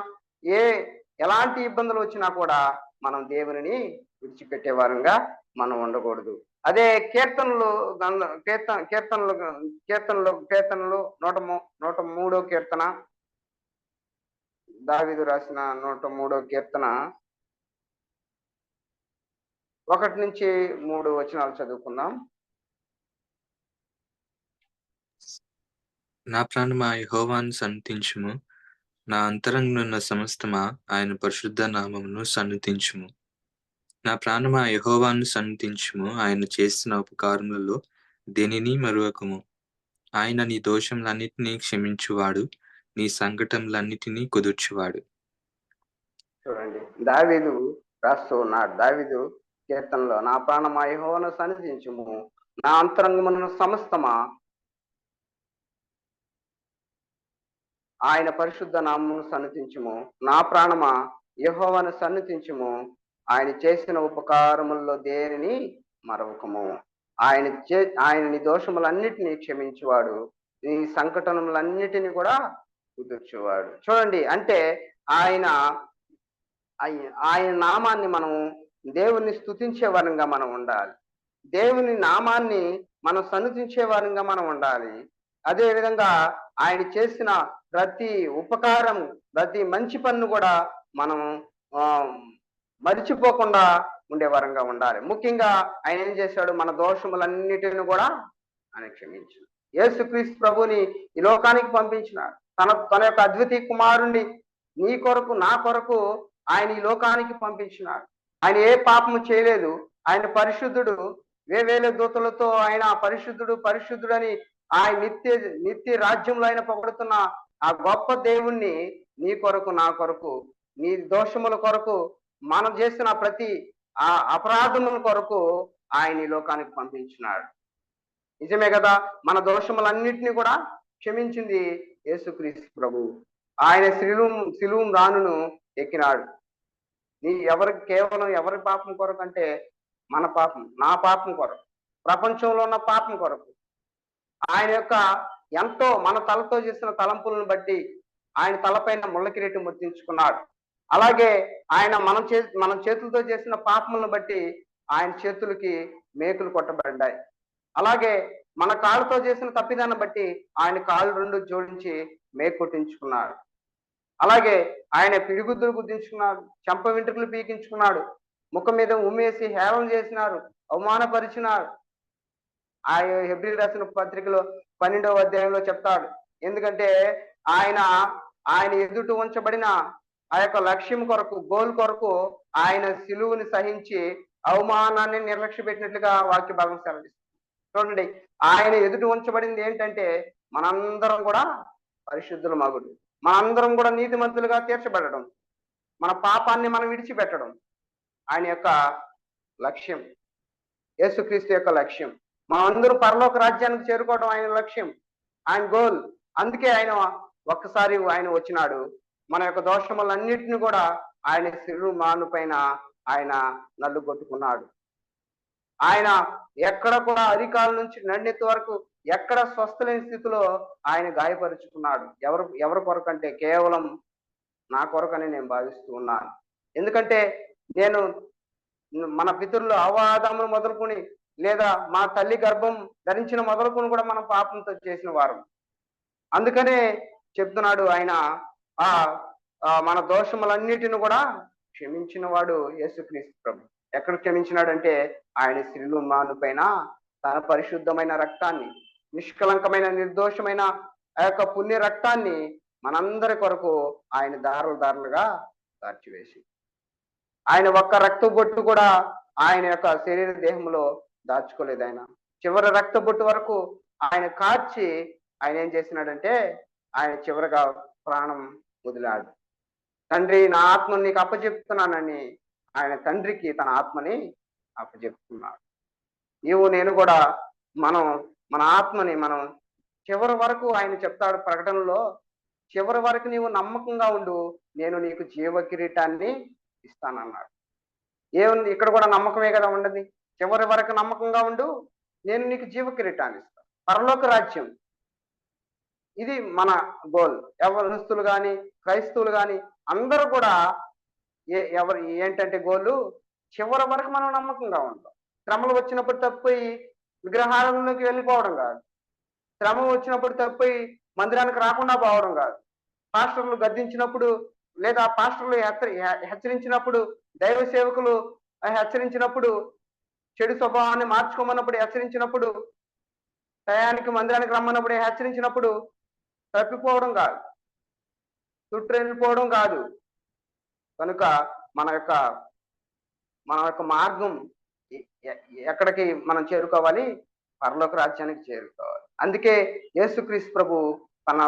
ఎలాంటి ఇబ్బందులు వచ్చినా కూడా మనం దేవుని విడిచిపెట్టే వారంగా మనం ఉండకూడదు. అదే కీర్తనలు 103వ కీర్తన, దావీదు రాసిన 103వ కీర్తన 1-3 చదువుకుందాం. నా ప్రాణమా యెహోవాను సన్నుతించుము. నా అంతరంగనున్న సమస్తమా ఆయన పరిశుద్ధ నామమును సన్నుతించుము. నా ప్రాణమా యెహోవాను సన్నుతించుము. ఆయన చేసిన ఉపకారములలో దేనిని మరువకము. ఆయన నీ దోషములన్నిటినీ క్షమించువాడు, నీ సంకటములన్నిటినీ కుదుర్చువాడు. చూడండి, దావీదు రాస్తూ ఉన్నాడు. దావీదు కీర్తనలో, నా ప్రాణమా యెహోవాను సన్నిధించుము, నా అంతరంగమున సమస్తమా ఆయన పరిశుద్ధ నామమును సన్నిధించుము. నా ప్రాణమా యెహోవాను సన్నిధించుము, ఆయన చేసిన ఉపకారముల్లో దేనిని మరవకము. ఆయన నీ దోషములన్నిటినీ క్షమించువాడు, నీ సంకటములన్నిటిని కూడా కుదుర్చువాడు. చూడండి, అంటే ఆయన నామాన్ని మనం దేవుణ్ణి స్తుతించే వారంగా మనం ఉండాలి. దేవుని నామాన్ని మనం సన్నిధించే వారంగా మనం ఉండాలి. అదే విధంగా ఆయన చేసిన ప్రతి ఉపకారం, ప్రతి మంచి పన్ను కూడా మనం మరిచిపోకుండా ఉండే వారంగా ఉండాలి. ముఖ్యంగా ఆయన ఏం చేశాడు? మన దోషములన్నిటిని కూడా ఆయన క్షమించాడు. యేసుక్రీస్తు ప్రభుని ఈ లోకానికి పంపించినాడు. తన యొక్క అద్వితీయ కుమారుణ్ణి నీ కొరకు, నా కొరకు ఆయన ఈ లోకానికి పంపించినాడు. ఆయన ఏ పాపము చేయలేదు. ఆయన పరిశుద్ధుడు. వేవేల దూతలతో ఆయన పరిశుద్ధుడని ఆయన నిత్య రాజ్యంలో ఆయన పొగడుతున్న ఆ గొప్ప దేవుణ్ణి నీ కొరకు, నా కొరకు, నీ దోషముల కొరకు, మనం చేసిన ప్రతి ఆ అపరాధముల కొరకు ఆయన ఈ లోకానికి పంపించినాడు. నిజమే కదా? మన దోషములన్నిటినీ కూడా క్షమించింది యేసుక్రీస్తు ప్రభు. ఆయన శిలువ రానును ఎక్కినాడు. కేవలం ఎవరి పాపం కొరకు అంటే మన పాపం, నా పాపం కొరకు, ప్రపంచంలో ఉన్న పాపం కొరకు. ఆయన యొక్క ఎంతో మన తలతో చేసిన తలంపులను బట్టి ఆయన తలపైన ముళ్ళ కిరీటం ముద్రించుకున్నాడు. అలాగే ఆయన మన చేతులతో చేసిన పాపములను బట్టి ఆయన చేతులకి మేకులు కొట్టబడ్డాయి. అలాగే మన కాళ్ళతో చేసిన తప్పిదాన్ని బట్టి ఆయన కాళ్ళు 2 జోడించి మేకు కొట్టించుకున్నాడు. అలాగే ఆయన పిడిగుద్దులు గుద్దించుకున్నాడు, చెంప వెంట్రుకలు పీకించుకున్నాడు, ముఖం మీద ఉమ్మేసి హేళన చేసినారు, అవమానపరిచినారు. ఆయన హెబ్రీ రాసిన పత్రికలో 12వ అధ్యాయంలో చెప్తాడు. ఎందుకంటే ఆయన ఎదుట ఉంచబడిన ఆ యొక్క లక్ష్యం కొరకు, గోల్ కొరకు ఆయన సిలువుని సహించి అవమానాన్ని నిర్లక్ష్య పెట్టినట్లుగా వాక్య భాగం సెలవిస్తుంది. చూడండి, ఆయన ఎదుట ఉంచబడింది ఏంటంటే మనందరం కూడా పరిశుద్ధుల మగుడు, మనందరం కూడా నీతిమంతులుగా తీర్చబడడం, మన పాపాన్ని మనం విడిచిపెట్టడం ఆయన యొక్క లక్ష్యం. యేసుక్రీస్తు యొక్క లక్ష్యం. మనందరూ పరలోక రాజ్యానికి చేరుకోవడం ఆయన లక్ష్యం, ఆయన గోల్. అందుకే ఆయన ఒక్కసారి ఆయన వచ్చినాడు. మన యొక్క దోషములన్నిటిని కూడా ఆయన శిలువ మాను పైన ఆయన నల్లుగొట్టుకున్నాడు. ఆయన ఎక్కడ కూడా అరికాల నుంచి నన్నెత్తి వరకు ఎక్కడ స్వస్థలేని స్థితిలో ఆయన గాయపరుచుకున్నాడు. ఎవరి కొరకు అంటే కేవలం నా కొరకని నేను భావిస్తూ ఉన్నాను. ఎందుకంటే నేను మన పితరులు అవాదములు మొదలుకొని లేదా మా తల్లి గర్భం ధరించిన మొదలుకొని కూడా మనం పాపంతో చేసిన వారం. అందుకనే చెప్తున్నాడు ఆయన ఆ మన దోషములన్నిటిని కూడా క్షమించిన వాడు యేసుక్రీస్తు ప్రభు. ఎక్కడ క్షమించినాడంటే ఆయన శిలువ మాను పైన తన పరిశుద్ధమైన రక్తాన్ని, నిష్కలంకమైన నిర్దోషమైన ఆ యొక్క పుణ్య రక్తాన్ని మనందరి కొరకు ఆయన దారులుగా దార్చివేసి, ఆయన ఒక్క రక్త బొట్టు కూడా ఆయన యొక్క శరీర దేహంలో దాచుకోలేదు. ఆయన చివరి రక్త బొట్టు వరకు ఆయన కార్చి ఆయన ఏం చేసినాడంటే ఆయన చివరిగా ప్రాణం వదిలాడు. తండ్రి, నా ఆత్మను నీకు అప్పచెప్తున్నానని ఆయన తండ్రికి తన ఆత్మని అప్పచెప్తున్నాడు. నీవు నేను కూడా మన ఆత్మని మనం చివరి వరకు ఆయన చెప్తాడు ప్రకటనలో, చివరి వరకు నీవు నమ్మకంగా ఉండు, నేను నీకు జీవ కిరీటాన్ని ఇస్తానన్నాడు. ఏముంది ఇక్కడ కూడా నమ్మకమే కదా ఉండదు. చివరి వరకు నమ్మకంగా ఉండు, నేను నీకు జీవ కిరీటాన్ని ఇస్తాను. పరలోక రాజ్యం ఇది మన గోల్. యవనస్తులు కానీ క్రైస్తవులు కానీ అందరూ కూడా ఏంటంటే గోలు చివరి వరకు మనం నమ్మకంగా ఉంటాం. శ్రమలు వచ్చినప్పుడు తప్పిపోయి విగ్రహాలలోకి వెళ్ళిపోవడం కాదు, శ్రమ వచ్చినప్పుడు తప్పిపోయి మందిరానికి రాకుండా పోవడం కాదు, పాస్టర్లు గద్దించినప్పుడు లేదా పాస్టర్లు హెచ్చరించినప్పుడు, దైవ సేవకులు హెచ్చరించినప్పుడు, చెడు స్వభావాన్ని మార్చుకోమన్నప్పుడు హెచ్చరించినప్పుడు, టయానికి మందిరానికి రమ్మన్నప్పుడు హెచ్చరించినప్పుడు తప్పిపోవడం కాదు, చుట్టెళ్ళిపోవడం కాదు. కనుక మన యొక్క మార్గం ఎక్కడికి మనం చేరుకోవాలి? పరలోక రాజ్యానికి చేరుకోవాలి. అందుకే యేసుక్రీస్తు ప్రభు తన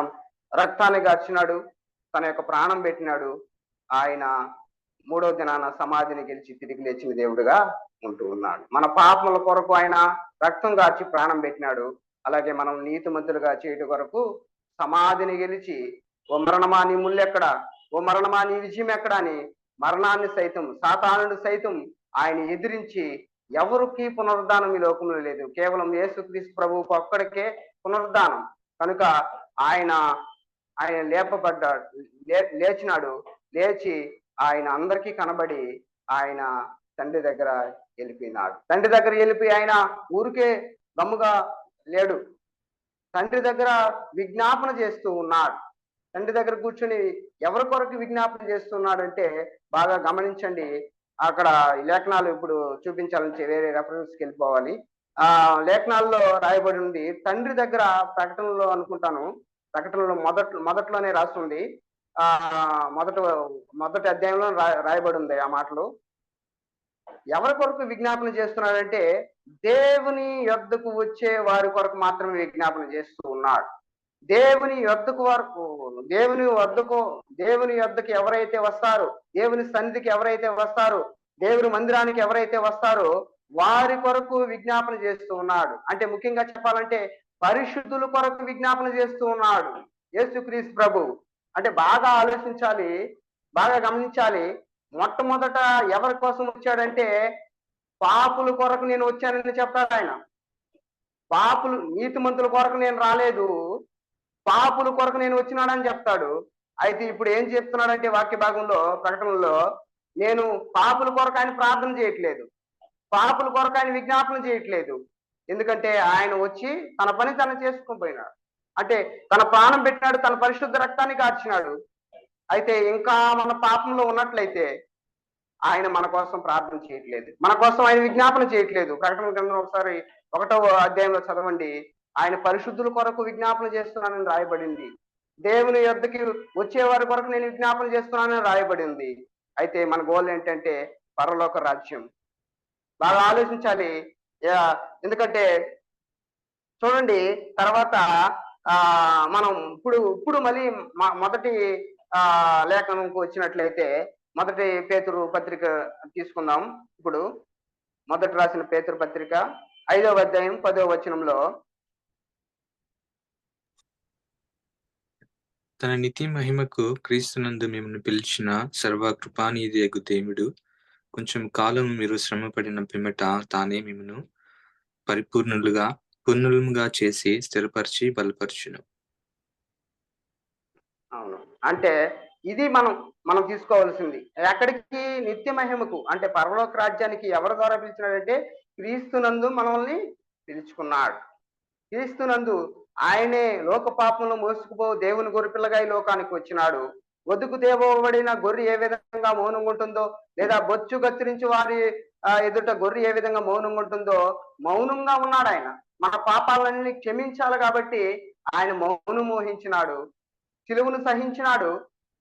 రక్తాన్ని గార్చినాడు, తన యొక్క ప్రాణం పెట్టినాడు. ఆయన 3వ దినాన సమాధిని గెలిచి తిరిగి లేచిన దేవుడుగా ఉంటూ ఉన్నాడు. మన పాపముల కొరకు ఆయన రక్తం గార్చి ప్రాణం పెట్టినాడు. అలాగే మనం నీతిమంతులుగా చేయడం కొరకు సమాధిని గెలిచి, ఓ మరణమా నీ ముళ్ళెక్కడ, ఓ మరణమా నీ విజయం ఎక్కడ అని మరణాన్ని సైతం, సాతానుడు సైతం ఆయన ఎదిరించి ఎవరికి పునరుద్ధానం ఈ లోకంలో లేదు. కేవలం యేసుక్రీస్తు ప్రభువుకు ఒక్కడికే పునరుద్ధానం. కనుక ఆయన లేపబడ్డాడు, లేచినాడు. లేచి ఆయన అందరికీ కనబడి ఆయన తండ్రి దగ్గర వెళ్ళిపోయినాడు. తండ్రి దగ్గర వెళ్ళిపోయి ఆయన ఊరికే గమ్ముగా లేడు, తండ్రి దగ్గర విజ్ఞాపన చేస్తూ ఉన్నాడు. తండ్రి దగ్గర కూర్చొని ఎవరి కొరకు విజ్ఞాపన చేస్తున్నాడంటే బాగా గమనించండి. అక్కడ లేఖనాలు ఇప్పుడు చూపించాలని వేరే రెఫరెన్స్కి వెళ్ళిపోవాలి. లేఖనాల్లో రాయబడి ఉంది. తండ్రి దగ్గర ప్రకటనలో అనుకుంటాను, ప్రకటనలో మొదట్లోనే రాస్తుంది. మొదటి అధ్యాయంలో రాయబడి ఉంది ఆ మాటలు. ఎవరి కొరకు విజ్ఞాపన చేస్తున్నాడంటే దేవుని యొద్దకు వచ్చే వారి కొరకు మాత్రమే విజ్ఞాపన చేస్తూ ఉన్నాడు. దేవుని యొద్దకు ఎవరైతే వస్తారో, దేవుని సన్నిధికి ఎవరైతే వస్తారో, దేవుని మందిరానికి ఎవరైతే వస్తారో వారి కొరకు విజ్ఞాపన చేస్తూ ఉన్నాడు. అంటే ముఖ్యంగా చెప్పాలంటే పరిశుద్ధుల కొరకు విజ్ఞాపన చేస్తూ ఉన్నాడు యేసుక్రీస్తు ప్రభు. అంటే బాగా ఆలోచించాలి, బాగా గమనించాలి. మొట్టమొదట ఎవరి కోసం వచ్చాడంటే పాపుల కొరకు నేను వచ్చానని చెప్తాడు ఆయన. పాపులు, నీతిమంతుల కొరకు నేను రాలేదు, పాపుల కొరకు నేను వచ్చినాడని చెప్తాడు. అయితే ఇప్పుడు ఏం చెప్తున్నాడంటే వాక్య భాగంలో, ప్రకటనలో, నేను పాపుల కొరకు ఆయన ప్రార్థన చేయట్లేదు, పాపుల కొరకు ఆయన విజ్ఞాపన చేయట్లేదు. ఎందుకంటే ఆయన వచ్చి తన పని తను చేసుకొని పోయినాడు. అంటే తన ప్రాణం పెట్టినాడు, తన పరిశుద్ధ రక్తాన్ని కార్చినాడు. అయితే ఇంకా మన పాపంలో ఉన్నట్లయితే ఆయన మన కోసం ప్రార్థన చేయట్లేదు, మన కోసం ఆయన విజ్ఞాపన చేయట్లేదు. ప్రకటన గ్రంథం ఒకసారి 1వ అధ్యాయంలో చదవండి. ఆయన పరిశుద్ధుల కొరకు విజ్ఞాపన చేస్తున్నానని రాయబడింది. దేవుని యొద్దకి వచ్చేవారి కొరకు నేను విజ్ఞాపన చేస్తున్నానని రాయబడింది. అయితే మన గోల్ ఏంటంటే పరలోక రాజ్యం. బాగా ఆలోచించాలి. ఎందుకంటే చూడండి, తర్వాత మనం ఇప్పుడు మళ్ళీ మొదటి లేఖనంకు వచ్చినట్లయితే మొదటి పేతురు పత్రిక తీసుకుందాం. ఇప్పుడు మొదటి రాసిన పేతురు పత్రిక 5వ అధ్యాయం 10వ వచనంలో, తన నిత్య మహిమకు క్రీస్తునందు మిమ్మల్ని పిలిచిన సర్వకృపానిధియగు దేవుడు కొంచెం కాలం మీరు శ్రమపడిన పిమ్మట తానే మిమ్మను పూర్ణులుగా చేసి స్థిరపరిచి బలపరచును. అవును, అంటే ఇది మనం తీసుకోవాల్సింది. ఎక్కడికి? నిత్య మహిమకు, అంటే పరలోక రాజ్యానికి ఎవరి ద్వారా పిలిచినాడంటే క్రీస్తునందు మనల్ని పిలుచుకున్నాడు. క్రీస్తునందు ఆయనే లోక పాపంలో మోసుకుపో దేవుని గొర్రెపిల్లగా ఈ లోకానికి వచ్చినాడు. వదుకు తేబడిన గొర్రె ఏ విధంగా మౌనంగా ఉంటుందో, లేదా బొచ్చు కత్తిరించి వారి ఎదుట గొర్రె ఏ విధంగా మౌనంగా ఉంటుందో, మౌనంగా ఉన్నాడు ఆయన. మన పాపాలన్నీ క్షమించాలి కాబట్టి ఆయన మౌనం మోహించినాడు, సిలువను సహించినాడు,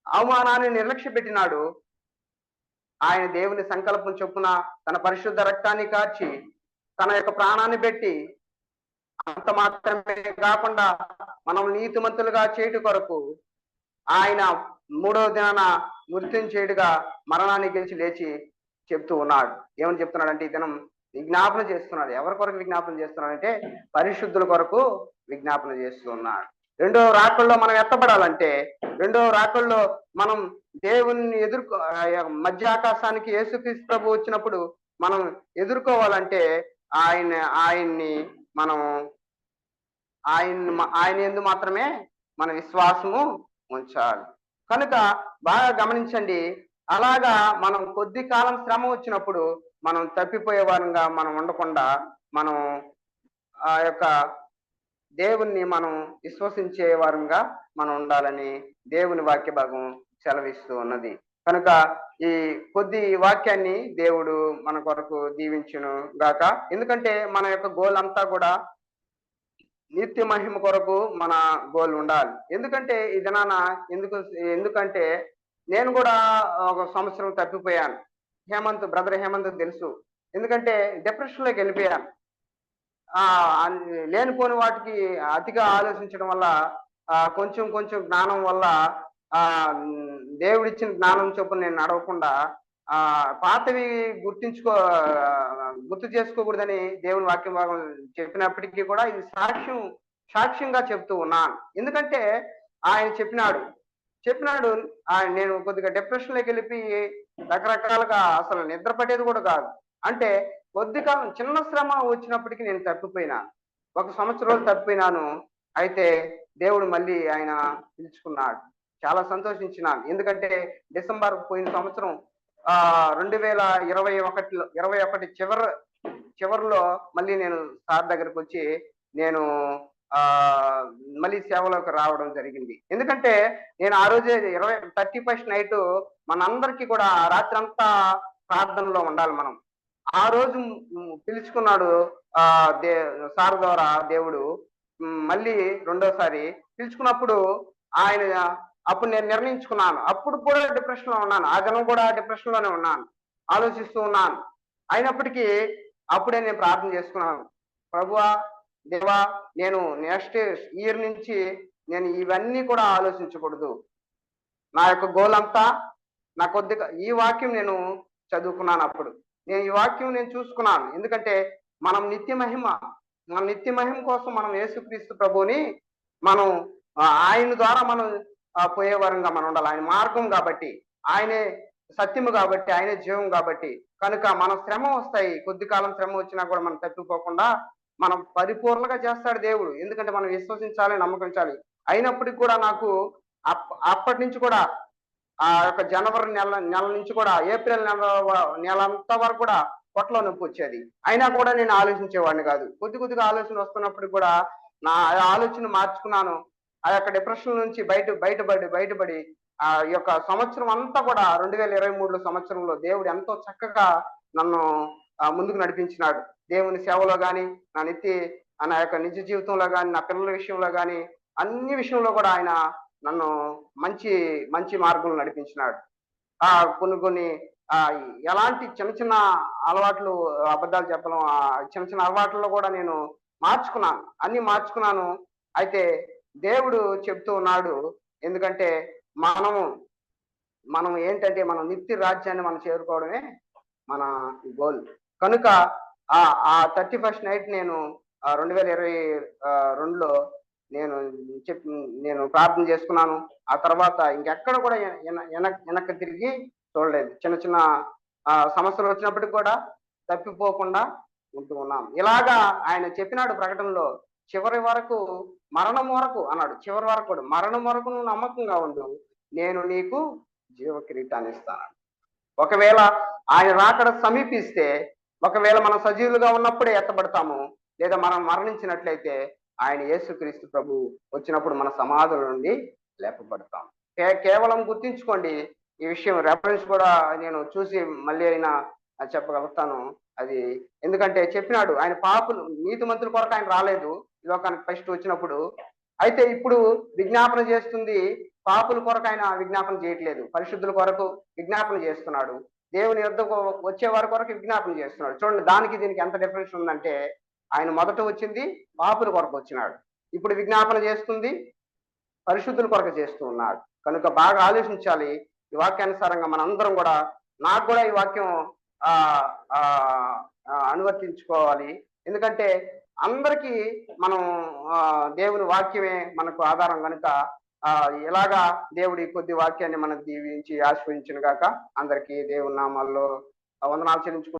అవమానాన్ని నిర్లక్ష్య పెట్టినాడు. ఆయన దేవుని సంకల్పం చొప్పున తన పరిశుద్ధ రక్తాన్ని కార్చి తన యొక్క ప్రాణాన్ని పెట్టి, అంత మాత్రమే కాకుండా మనం నీతిమంతులుగా చేయుట కొరకు ఆయన 3వ దినాన మృత్యుంజయుడిగా మరణాన్ని గెలిచి లేచి చెప్తూ ఉన్నాడు. ఏమని చెప్తున్నాడంటే, ఈ దినం విజ్ఞాపన చేస్తున్నాడు. ఎవరి కొరకు విజ్ఞాపన చేస్తున్నాడంటే పరిశుద్ధుల కొరకు విజ్ఞాపన చేస్తూ ఉన్నాడు. 2వ రాకల్లో మనం ఎత్తబడాలంటే, 2వ రాకల్లో మనం దేవుణ్ణి మధ్య ఆకాశానికి యేసుక్రీస్తు ప్రభు వచ్చినప్పుడు మనం ఎదుర్కోవాలంటే ఆయన్ని మనం ఆయన యందు మాత్రమే మన విశ్వాసము ఉంచాలి. కనుక బాగా గమనించండి, అలాగా మనం కొద్ది కాలం శ్రమ వచ్చినప్పుడు మనం తప్పిపోయే వారంగా మనం ఉండకుండా మనం ఆ యొక్క దేవుణ్ణి మనం విశ్వసించే వారంగా మనం ఉండాలని దేవుని వాక్య భాగం సెలవిస్తూ ఉన్నది. కనుక ఈ కొద్ది వాక్యాన్ని దేవుడు మన కొరకు దీవించును గాక. ఎందుకంటే మన యొక్క గోల్ అంతా కూడా నిత్య మహిమ కొరకు మన గోల్ ఉండాలి. ఎందుకంటే ఈ దినాన ఎందుకంటే నేను కూడా ఒక సంవత్సరం తప్పిపోయాను. బ్రదర్ హేమంత్ తెలుసు. ఎందుకంటే డిప్రెషన్ లోకి వెళ్ళిపోయాను. లేనిపోని వాటికి అతిగా ఆలోచించడం వల్ల, కొంచెం కొంచెం జ్ఞానం వల్ల, దేవుడిచ్చిన జ్ఞానం చొప్పున నేను నడవకుండా పాతవి గుర్తు చేసుకోకూడదని దేవుని వాక్యం భాగం చెప్పినప్పటికీ కూడా ఇది సాక్ష్యంగా చెప్తూ ఉన్నాను. ఎందుకంటే ఆయన చెప్పినాడు నేను కొద్దిగా డిప్రెషన్ లోకి వెళ్ళిపోయి రకరకాలుగా అసలు నిద్ర పట్టేది కూడా కాదు. అంటే కొద్ది కాలం చిన్న శ్రమ వచ్చినప్పటికీ నేను తప్పిపోయినాను. 1 సంవత్సరం రోజులు తప్పిపోయినాను. అయితే దేవుడు మళ్ళీ ఆయన పిలుచుకున్నాడు. చాలా సంతోషించినాను. ఎందుకంటే డిసెంబర్ పోయిన సంవత్సరం 2021 చివరిలో మళ్ళీ నేను సార్ దగ్గరకు వచ్చి నేను మళ్ళీ సేవలోకి రావడం జరిగింది. ఎందుకంటే నేను ఆ రోజే 31st నైట్ మనందరికీ కూడా రాత్రి అంతా ప్రార్థనలో ఉండాలి. మనం ఆ రోజు పిలుచుకున్నాడు సార్ ద్వారా దేవుడు. మళ్ళీ రెండోసారి పిలుచుకున్నప్పుడు అప్పుడు నేను నిర్ణయించుకున్నాను. అప్పుడు కూడా డిప్రెషన్ లో ఉన్నాను. ఆ దినం కూడా డిప్రెషన్ లోనే ఉన్నాను, ఆలోచిస్తూ ఉన్నాను. అయినప్పటికీ అప్పుడే నేను ప్రార్థన చేసుకున్నాను, ప్రభువా దేవా, నేను నెక్స్ట్ ఇయర్ నుంచి నేను ఇవన్నీ కూడా ఆలోచించకూడదు. నా యొక్క గోల్ అంతా నా కొద్దిగా ఈ వాక్యం నేను చదువుకున్నాను. అప్పుడు నేను ఈ వాక్యం నేను చూసుకున్నాను. ఎందుకంటే మన నిత్య మహిమ కోసం మనం యేసుక్రీస్తు ప్రభువుని మనం ఆయన ద్వారా మనం పోయే వరంగా మనం ఉండాలి. ఆయన మార్గం కాబట్టి, ఆయనే సత్యము కాబట్టి, ఆయనే జీవం కాబట్టి. కనుక మనం శ్రమ వస్తాయి. కొద్ది కాలం శ్రమ వచ్చినా కూడా మనం తప్పిపోకుండా మనం పరిపూర్ణంగా చేస్తాడు దేవుడు. ఎందుకంటే మనం విశ్వసించాలి, నమ్మకించాలి. అయినప్పటికీ కూడా నాకు అప్పటి నుంచి కూడా ఆ యొక్క జనవరి నెల నుంచి కూడా ఏప్రిల్ నెల అంతా వరకు కూడా పొట్టలో నొప్పి వచ్చేది. అయినా కూడా నేను ఆలోచించేవాడిని కాదు. కొద్దిగా ఆలోచన వస్తున్నప్పుడు కూడా నా ఆలోచన మార్చుకున్నాను. ఆ యొక్క డిప్రెషన్ నుంచి బయటపడి ఆ యొక్క సంవత్సరం అంతా కూడా 2023 సంవత్సరంలో దేవుడు ఎంతో చక్కగా నన్ను ముందుకు నడిపించినాడు. దేవుని సేవలో గాని, నా యొక్క నిజ జీవితంలో గాని, నా పిల్లల విషయంలో గాని, అన్ని విషయంలో కూడా ఆయన నన్ను మంచి మార్గంలో నడిపించినాడు. కొన్ని ఎలాంటి చిన్న అలవాట్లు, అబద్ధాలు చెప్పడం, చిన్న అలవాట్లలో కూడా నేను అన్ని మార్చుకున్నాను. అయితే దేవుడు చెప్తూ ఉన్నాడు. ఎందుకంటే మనము మనం ఏంటంటే మనం నిత్య రాజ్యాన్ని మనం చేరుకోవడమే మన గోల్. కనుక ఆ ఆ 31st నైట్ నేను 2022లో నేను నేను ప్రార్థన చేసుకున్నాను. ఆ తర్వాత ఇంకెక్కడ కూడా వెనక్కి తిరిగి చూడలేదు. చిన్న చిన్న సమస్యలు వచ్చినప్పటికి కూడా తప్పిపోకుండా ఉంటూ ఉన్నాం. ఇలాగా ఆయన చెప్పినాడు ప్రకటనలో, చివరి వరకు, మరణం వరకు అన్నాడు. చివరి వరకు కూడా, మరణం వరకు నువ్వు నమ్మకంగా ఉండు, నేను నీకు జీవ కిరీటాన్ని ఇస్తాను. ఒకవేళ ఆయన రాకడ సమీపిస్తే, ఒకవేళ మనం సజీవులుగా ఉన్నప్పుడే ఎత్తబడతాము, లేదా మనం మరణించినట్లయితే ఆయన యేసుక్రీస్తు ప్రభు వచ్చినప్పుడు మన సమాధుల నుండి లేపబడతాం. కేవలం గుర్తించుకోండి ఈ విషయం. రెఫరెన్స్ కూడా నేను చూసి మళ్ళీ అయినా చెప్పగలుగుతాను. అది ఎందుకంటే చెప్పినాడు, ఆయన పాపులు నీతిమంతుల కొరకు ఆయన రాలేదు ఈ లోకానికి ఫస్ట్ వచ్చినప్పుడు. అయితే ఇప్పుడు విజ్ఞాపన చేస్తుంది పాపుల కొరకు ఆయన విజ్ఞాపన చేయట్లేదు, పరిశుద్ధుల కొరకు విజ్ఞాపన చేస్తున్నాడు. దేవుని యొద్దకు వచ్చే వారి కొరకు విజ్ఞాపన చేస్తున్నాడు. చూడండి, దానికి దీనికి ఎంత డిఫరెన్స్ ఉందంటే, ఆయన మొదట వచ్చింది పాపుల కొరకు వచ్చినాడు, ఇప్పుడు విజ్ఞాపన చేస్తుంది పరిశుద్ధుల కొరకు చేస్తూ ఉన్నాడు. కనుక బాగా ఆలోచించాలి. ఈ వాక్యానుసారంగా మనందరం కూడా, నాకు కూడా ఈ వాక్యం అనువర్తించుకోవాలి. ఎందుకంటే అందరికీ మనం దేవుని వాక్యమే మనకు ఆధారం కనుక ఇలాగా దేవుడి కొద్ది వాక్యాన్ని మనం దీవించి ఆశీర్వదించును గాక. అందరికీ దేవుని నామాల్లో వందనాలు చెల్లించుకుంటున్నాను.